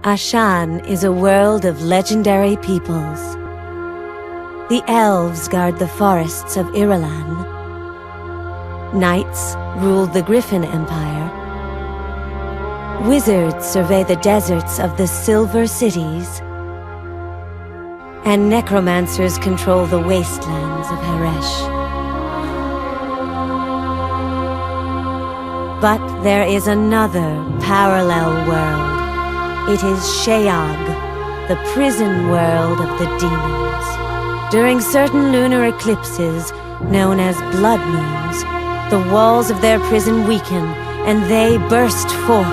Ashan is a world of legendary peoples. The elves guard the forests of Irulan. Knights rule the Griffin Empire. Wizards survey the deserts of the Silver Cities. And necromancers control the wastelands of Haresh. But there is another parallel world. It is Sheag, the prison world of the demons. During certain lunar eclipses, known as blood moons, the walls of their prison weaken, and they burst forth,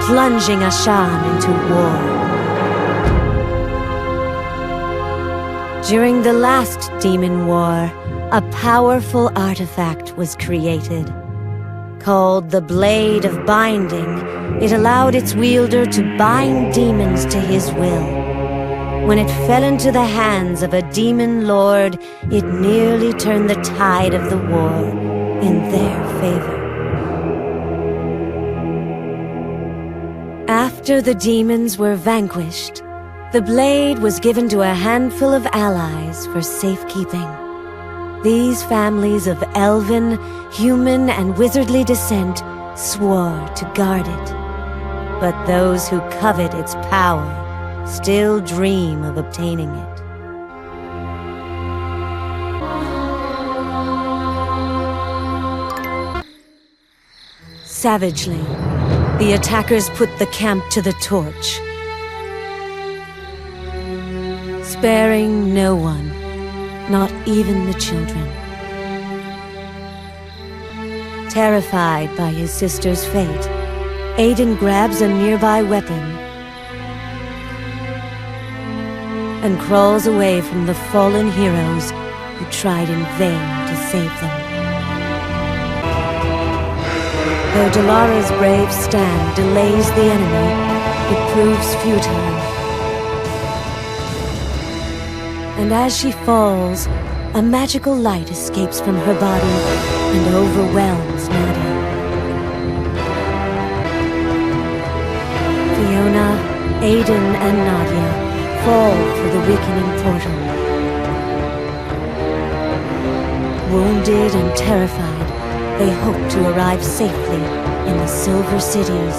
plunging Ashan into war. During the last Demon War, a powerful artifact was created. Called the Blade of Binding, it allowed its wielder to bind demons to his will. When it fell into the hands of a demon lord, it nearly turned the tide of the war in their favor. After the demons were vanquished, the blade was given to a handful of allies for safekeeping. These families of elven, human, and wizardly descent swore to guard it. But those who covet its power still dream of obtaining it. Savagely, the attackers put the camp to the torch, sparing no one, not even the children. Terrified by his sister's fate, Aiden grabs a nearby weapon and crawls away from the fallen heroes who tried in vain to save them. Though Dalara's brave stand delays the enemy, it proves futile. And as she falls, a magical light escapes from her body and overwhelms Nadia. Fiona, Aiden, and Nadia fall through the weakening portal. Wounded and terrified, they hope to arrive safely in the Silver Cities.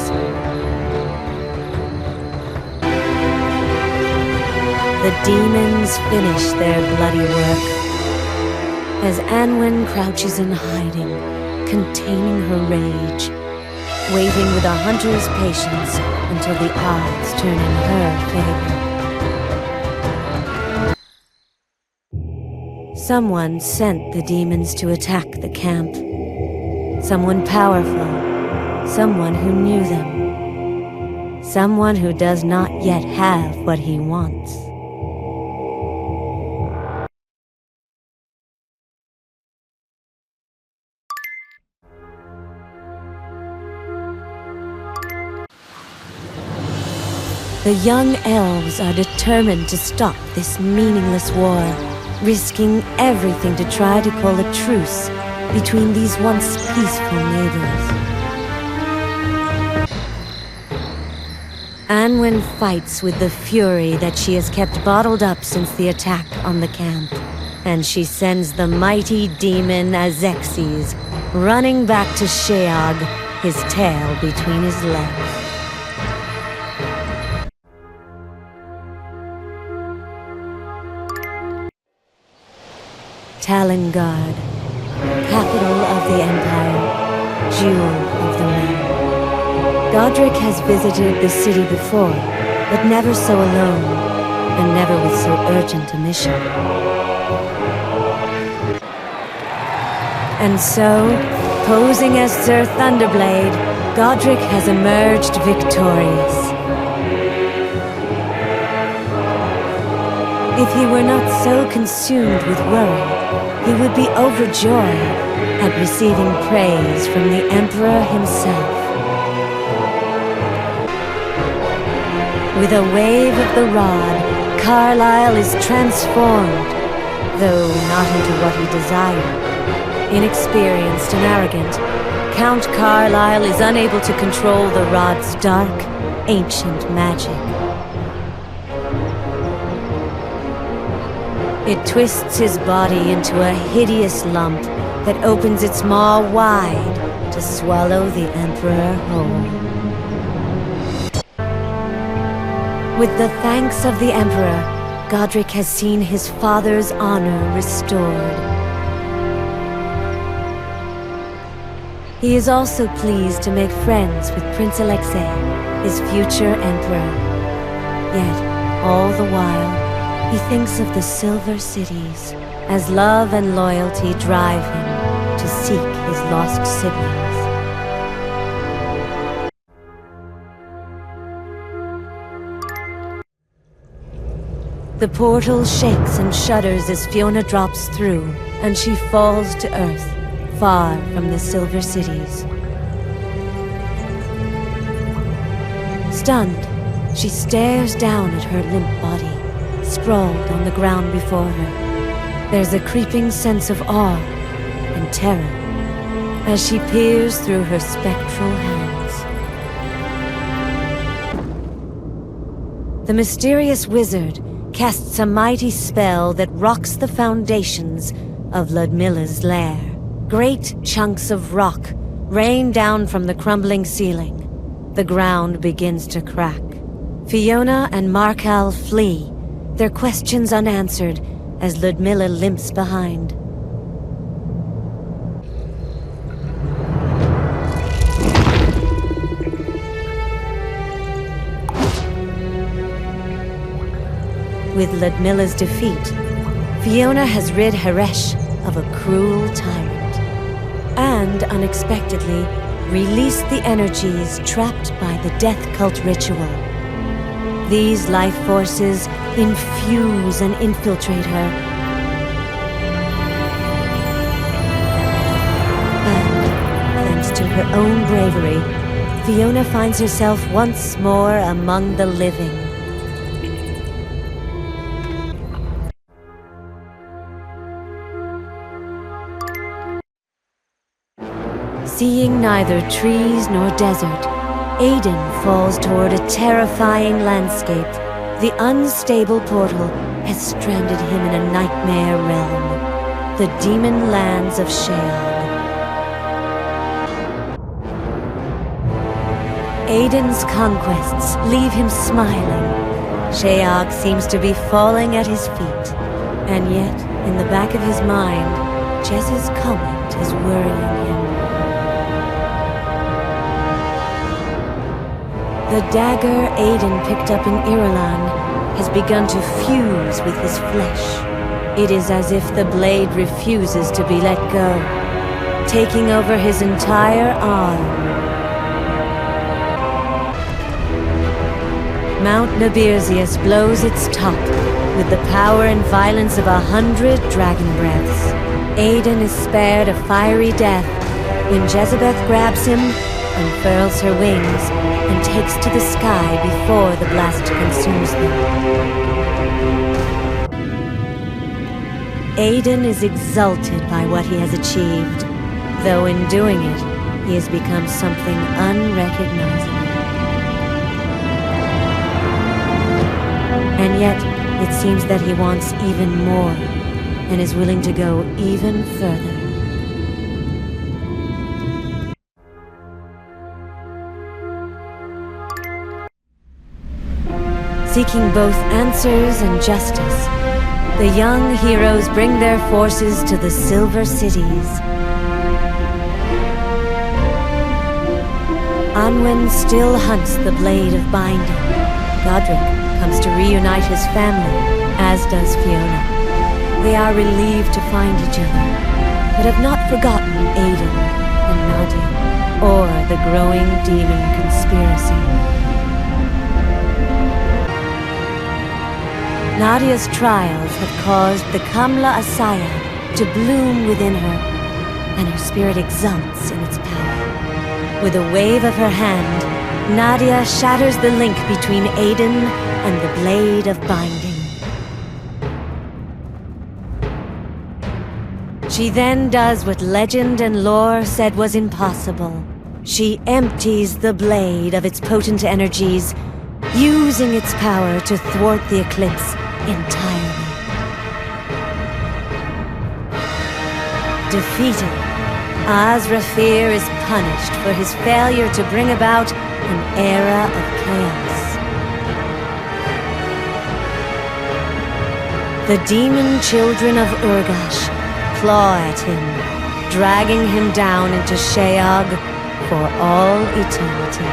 The demons finish their bloody work as Anwen crouches in hiding, containing her rage, waiting with a hunter's patience until the odds turn in her favor. Someone sent the demons to attack the camp. Someone powerful, someone who knew them, someone who does not yet have what he wants. The young elves are determined to stop this meaningless war, risking everything to try to call a truce between these once peaceful neighbors. Anwen fights with the fury that she has kept bottled up since the attack on the camp, and she sends the mighty demon Azexes running back to Sheag, his tail between his legs. Talengard, capital of the Empire, jewel of the realm. Godric has visited the city before, but never so alone, and never with so urgent a mission. And so, posing as Sir Thunderblade, Godric has emerged victorious. If he were not so consumed with worry, he would be overjoyed at receiving praise from the Emperor himself. With a wave of the rod, Carlyle is transformed, though not into what he desired. Inexperienced and arrogant, Count Carlyle is unable to control the rod's dark, ancient magic. It twists his body into a hideous lump that opens its maw wide to swallow the Emperor whole. With the thanks of the Emperor, Godric has seen his father's honor restored. He is also pleased to make friends with Prince Alexei, his future emperor. Yet, all the while, he thinks of the Silver Cities, as love and loyalty drive him to seek his lost siblings. The portal shakes and shudders as Fiona drops through, and she falls to Earth, far from the Silver Cities. Stunned, she stares down at her limp body, sprawled on the ground before her. There's a creeping sense of awe and terror as she peers through her spectral hands. The mysterious wizard casts a mighty spell that rocks the foundations of Ludmilla's lair. Great chunks of rock rain down from the crumbling ceiling. The ground begins to crack. Fiona and Markal flee, their questions unanswered as Ludmilla limps behind. With Ludmilla's defeat, Fiona has rid Haresh of a cruel tyrant, and unexpectedly released the energies trapped by the death cult ritual. These life forces infuse and infiltrate her, and thanks to her own bravery, Fiona finds herself once more among the living. Seeing neither trees nor desert, Aiden falls toward a terrifying landscape. The unstable portal has stranded him in a nightmare realm, the demon lands of Sheol. Aiden's conquests leave him smiling. Sheog seems to be falling at his feet, and yet, in the back of his mind, Jess's comment is worrying him. The dagger Aiden picked up in Irulan has begun to fuse with his flesh. It is as if the blade refuses to be let go, taking over his entire arm. Mount Nabirzius blows its top with the power and violence of 100 dragon breaths. Aiden is spared a fiery death when Jezebeth grabs him, unfurls her wings, and takes to the sky before the blast consumes them. Aiden is exulted by what he has achieved, though in doing it, he has become something unrecognizable. And yet, it seems that he wants even more, and is willing to go even further. Seeking both answers and justice, the young heroes bring their forces to the Silver Cities. Anwen still hunts the Blade of Binding. Godric comes to reunite his family, as does Fiona. They are relieved to find each other, but have not forgotten Aiden and Nadia, or the growing demon conspiracy. Nadia's trials have caused the Kamla Asaya to bloom within her, and her spirit exults in its power. With a wave of her hand, Nadia shatters the link between Aiden and the Blade of Binding. She then does what legend and lore said was impossible. She empties the blade of its potent energies, using its power to thwart the eclipse entirely. Defeated, Azrafir is punished for his failure to bring about an era of chaos. The demon children of Urgash claw at him, dragging him down into Sheog for all eternity.